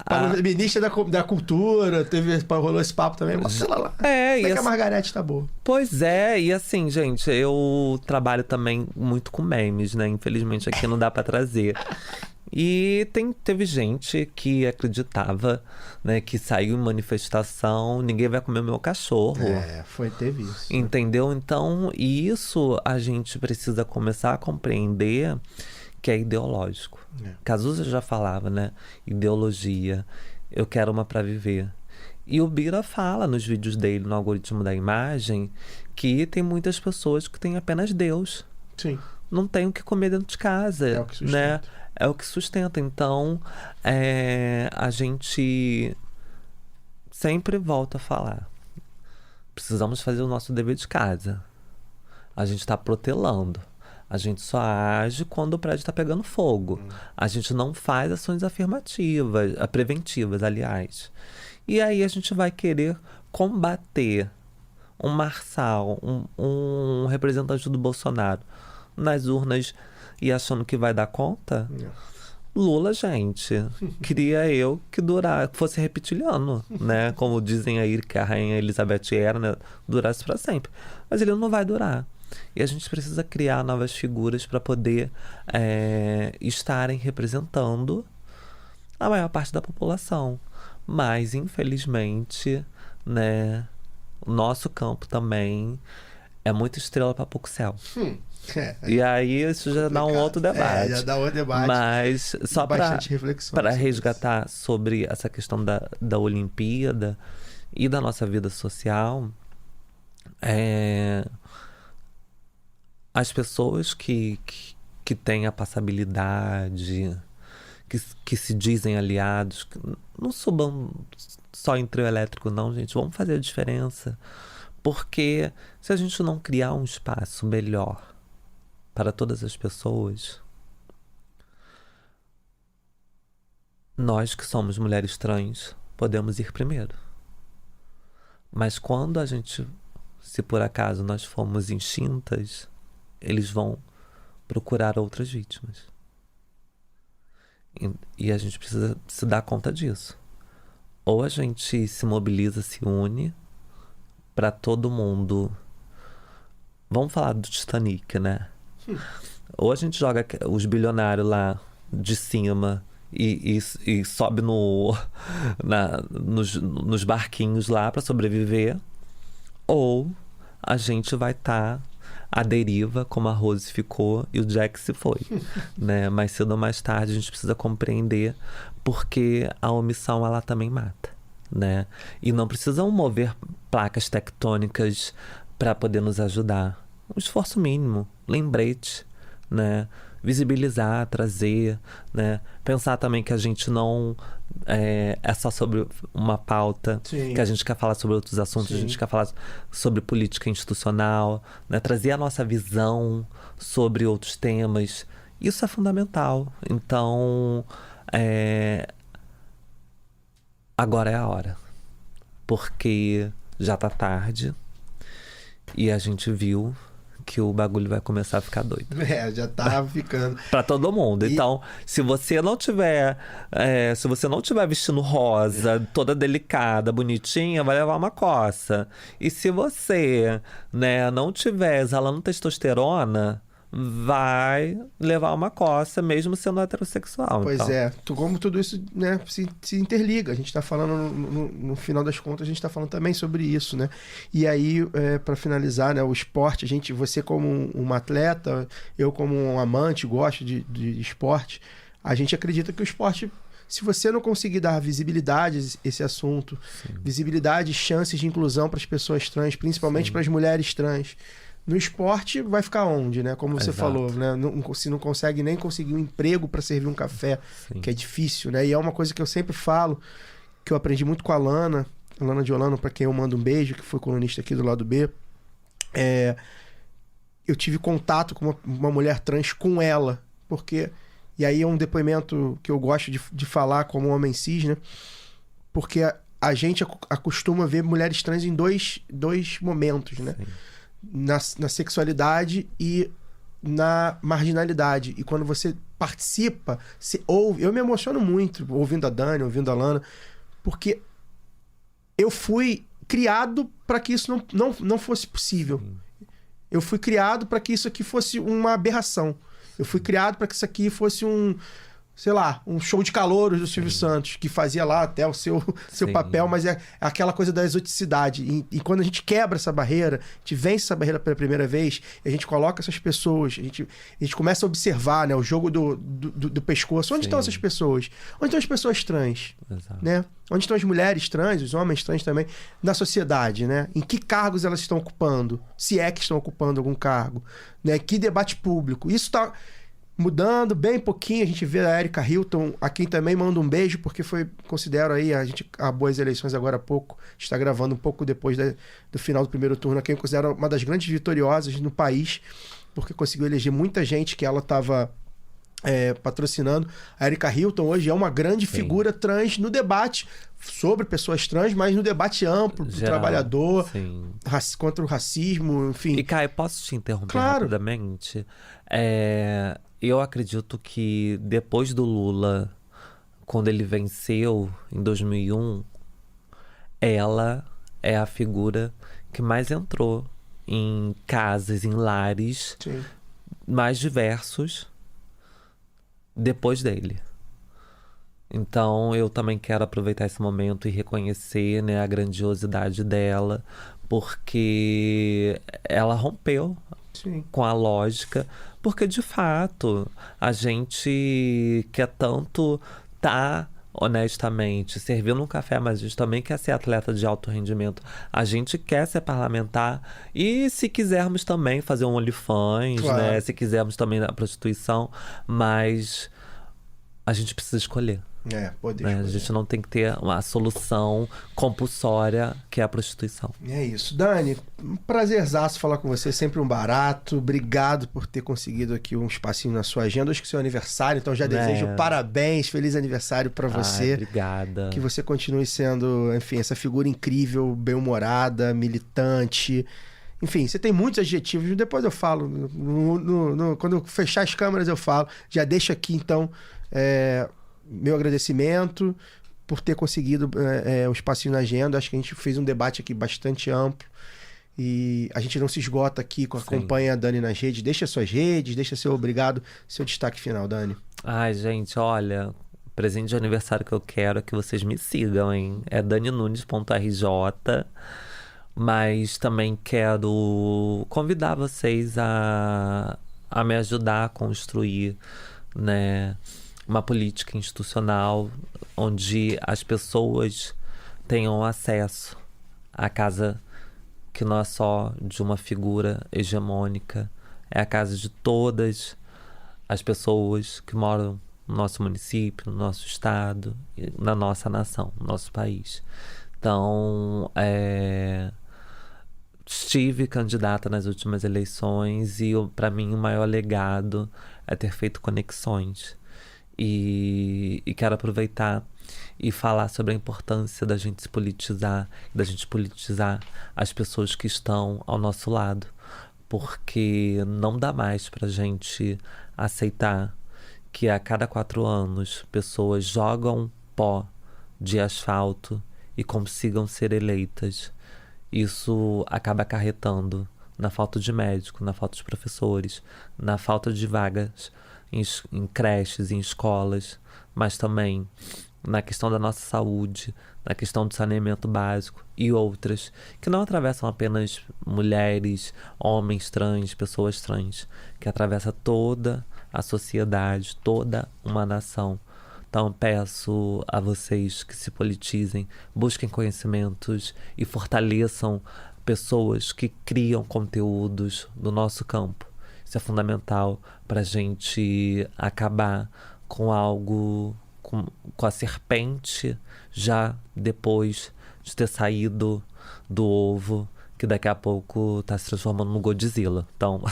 Pablo, ministra da Cultura, rolou esse papo também. Bota ela lá. E que a Margarete tá boa. Pois é, e assim, gente, eu trabalho também muito com memes, né? Infelizmente aqui não dá pra trazer. E teve gente que acreditava, né, que saiu em manifestação, ninguém vai comer o meu cachorro. Teve isso. Entendeu? Então, isso a gente precisa começar a compreender que é ideológico. Cazuza já falava, né? Ideologia, eu quero uma pra viver. E o Bira fala nos vídeos dele, no algoritmo da imagem, que tem muitas pessoas que têm apenas Deus. Sim. Não tem o que comer dentro de casa. É o que sustenta. Né? É o que sustenta. Então, a gente sempre volta a falar. Precisamos fazer o nosso dever de casa. A gente está protelando. A gente só age quando o prédio está pegando fogo. A gente não faz ações afirmativas, preventivas, aliás. E aí a gente vai querer combater um Marçal, um representante do Bolsonaro nas urnas e achando que vai dar conta? Lula, gente, queria eu que fosse reptiliano, né? Como dizem aí que a rainha Elizabeth era, né? Durasse para sempre. Mas ele não vai durar. E a gente precisa criar novas figuras para poder estarem representando a maior parte da população. Mas, infelizmente, né? O nosso campo também é muita estrela para pouco céu. E aí isso já dá um outro debate. Já dá outro debate. Mas só para resgatar isso. sobre essa questão da Olimpíada e da nossa vida social, as pessoas que têm a passabilidade, que se dizem aliados, que não subam só em trio elétrico não, gente. Vamos fazer a diferença. Porque se a gente não criar um espaço melhor para todas as pessoas, nós que somos mulheres trans podemos ir primeiro. Mas quando se por acaso nós formos extintas, eles vão procurar outras vítimas. E a gente precisa se dar conta disso. Ou a gente se mobiliza, se une para todo mundo. Vamos falar do Titanic, né? Ou a gente joga os bilionários lá de cima e sobe nos barquinhos lá para sobreviver, ou a gente vai estar à deriva, como a Rose ficou e o Jack se foi. Né? Mais cedo ou mais tarde a gente precisa compreender, porque a omissão ela também mata. Né? E não precisam mover placas tectônicas para poder nos ajudar. Um esforço mínimo, lembrete, né? Visibilizar, trazer, né? Pensar também que a gente não é só sobre uma pauta. Sim. Que a gente quer falar sobre outros assuntos. Sim. A gente quer falar sobre política institucional, né? Trazer a nossa visão sobre outros temas. Isso é fundamental. Então, agora é a hora. Porque já tá tarde e a gente viu que o bagulho vai começar a ficar doido. Já tá ficando. Pra todo mundo. Então, se você não tiver vestindo rosa, toda delicada, bonitinha, vai levar uma coça. E se você, né, não tiver exalando testosterona, vai levar uma coça, mesmo sendo heterossexual. Pois então. Como tudo isso, né, se interliga. A gente tá falando, no final das contas, a gente tá falando também sobre isso, né? E aí, para finalizar, né, o esporte, você como uma atleta, eu como um amante, gosto de esporte, a gente acredita que o esporte, se você não conseguir dar visibilidade a esse assunto, sim, visibilidade e chances de inclusão para as pessoas trans, principalmente para as mulheres trans, no esporte vai ficar onde, né? Como você falou, né? Se não consegue nem conseguir um emprego para servir um café, sim, que é difícil, né? E é uma coisa que eu sempre falo, que eu aprendi muito com a Lana de Olano, para quem eu mando um beijo, que foi colunista aqui do Lado B. Eu tive contato com uma mulher trans com ela, porque E aí é um depoimento que eu gosto de falar como homem cis, né? Porque a gente acostuma ver mulheres trans em dois momentos, né? Na sexualidade e na marginalidade. E quando você participa, você ouve... Eu me emociono muito ouvindo a Dani, ouvindo a Lana, porque eu fui criado para que isso não fosse possível. Eu fui criado para que isso aqui fosse uma aberração. Eu fui criado para que isso aqui fosse um show de calouros do Silvio Santos, que fazia lá até o seu papel, mas é aquela coisa da exoticidade. E quando a gente quebra essa barreira, a gente vence essa barreira pela primeira vez, e a gente coloca essas pessoas, a gente começa a observar, né, o jogo do pescoço. Onde estão essas pessoas? Onde estão as pessoas trans? Exato. Né? Onde estão as mulheres trans, os homens trans também, na sociedade, né? Em que cargos elas estão ocupando? Se é que estão ocupando algum cargo, né? Que debate público? Isso está mudando bem pouquinho. A gente vê a Erika Hilton, a quem também manda um beijo, porque considero aí, a gente acabou as eleições agora há pouco, está gravando um pouco depois do final do primeiro turno, a quem eu considero uma das grandes vitoriosas no país, porque conseguiu eleger muita gente que ela estava patrocinando. A Erika Hilton hoje é uma grande figura trans no debate sobre pessoas trans, mas no debate amplo do trabalhador, contra o racismo, enfim. E Caio, posso te interromper rapidamente? Eu acredito que depois do Lula, quando ele venceu em 2001, ela é a figura que mais entrou em casas, em lares mais diversos depois dele. Então eu também quero aproveitar esse momento e reconhecer, né, a grandiosidade dela, porque ela rompeu com a lógica, porque de fato a gente quer tanto honestamente servindo um café, mas a gente também quer ser atleta de alto rendimento, a gente quer ser parlamentar, e se quisermos também fazer um OnlyFans, né, se quisermos também na prostituição, mas a gente precisa escolher. Pode né? A gente não tem que ter uma solução compulsória, que é a prostituição. É isso. Dani, um prazerzaço falar com você, sempre um barato. Obrigado por ter conseguido aqui um espacinho na sua agenda. Hoje que é seu aniversário, então já desejo parabéns, feliz aniversário pra você. Obrigada. Que você continue sendo, enfim, essa figura incrível, bem-humorada, militante. Enfim, você tem muitos adjetivos, depois eu falo. Quando eu fechar as câmeras eu falo. Já deixo aqui, então, meu agradecimento por ter conseguido um espacinho na agenda. Acho que a gente fez um debate aqui bastante amplo e a gente não se esgota aqui. Acompanha a Dani nas redes. Deixa suas redes, deixa seu obrigado, seu destaque final, Dani. Ai, gente, olha, o presente de aniversário que eu quero é que vocês me sigam, hein? É daninunes.rj. Mas também quero convidar vocês a me ajudar a construir, né, uma política institucional onde as pessoas tenham acesso à casa que não é só de uma figura hegemônica, é a casa de todas as pessoas que moram no nosso município, no nosso estado, na nossa nação, no nosso país. Então, estive candidata nas últimas eleições e, para mim, o maior legado é ter feito conexões. E quero aproveitar e falar sobre a importância da gente se politizar, da gente politizar as pessoas que estão ao nosso lado, porque não dá mais pra gente aceitar que a cada 4 anos pessoas jogam pó de asfalto e consigam ser eleitas. Isso acaba acarretando na falta de médico, na falta de professores, na falta de vagas em creches, em escolas, mas também na questão da nossa saúde, na questão do saneamento básico e outras, que não atravessam apenas mulheres, homens trans, pessoas trans, que atravessa toda a sociedade, toda uma nação. Então peço a vocês que se politizem, busquem conhecimentos e fortaleçam pessoas que criam conteúdos do nosso campo. Isso é fundamental para a gente acabar com algo, com a serpente já depois de ter saído do ovo, que daqui a pouco tá se transformando no Godzilla. Então,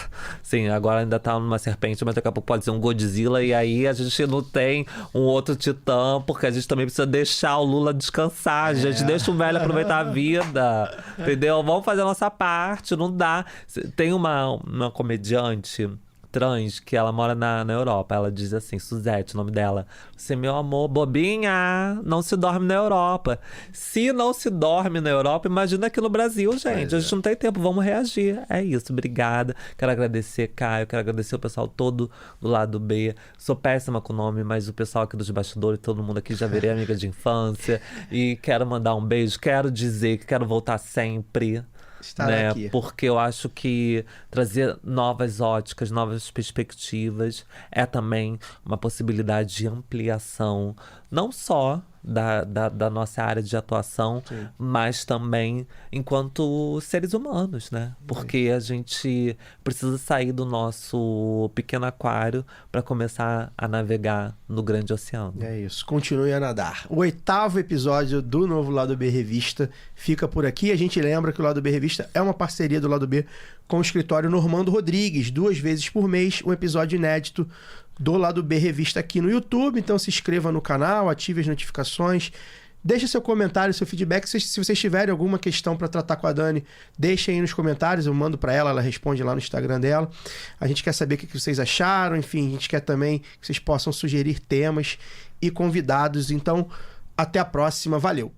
sim, agora ainda tá numa serpente, mas daqui a pouco pode ser um Godzilla, e aí a gente não tem um outro titã, porque a gente também precisa deixar o Lula descansar, a gente deixa o velho aproveitar a vida, entendeu? Vamos fazer a nossa parte, não dá. Tem uma comediante trans que ela mora na Europa. Ela diz assim, Suzette, o nome dela. Você, meu amor, bobinha, não se dorme na Europa. Se não se dorme na Europa, imagina aqui no Brasil, gente. A gente não tem tempo, vamos reagir. É isso, obrigada. Quero agradecer, Caio, quero agradecer o pessoal todo do lado B. Sou péssima com o nome, mas o pessoal aqui dos bastidores, todo mundo aqui já virei amiga de infância. E quero mandar um beijo, quero dizer que quero voltar sempre. Né? Aqui. Porque eu acho que trazer novas óticas, novas perspectivas é também uma possibilidade de ampliação, não só da nossa área de atuação, sim, mas também enquanto seres humanos, né? Porque a gente precisa sair do nosso pequeno aquário para começar a navegar no grande oceano. É isso, continue a nadar. O 8º episódio do novo Lado B Revista fica por aqui. A gente lembra que o Lado B Revista é uma parceria do Lado B com o escritório Normando Rodrigues, 2 vezes por mês, um episódio inédito do Lado B Revista aqui no YouTube. Então se inscreva no canal, ative as notificações, deixe seu comentário, seu feedback. Se vocês tiverem alguma questão para tratar com a Dani, deixem aí nos comentários, eu mando para ela responde lá no Instagram dela. A gente quer saber o que vocês acharam, enfim, a gente quer também que vocês possam sugerir temas e convidados. Então, até a próxima, valeu!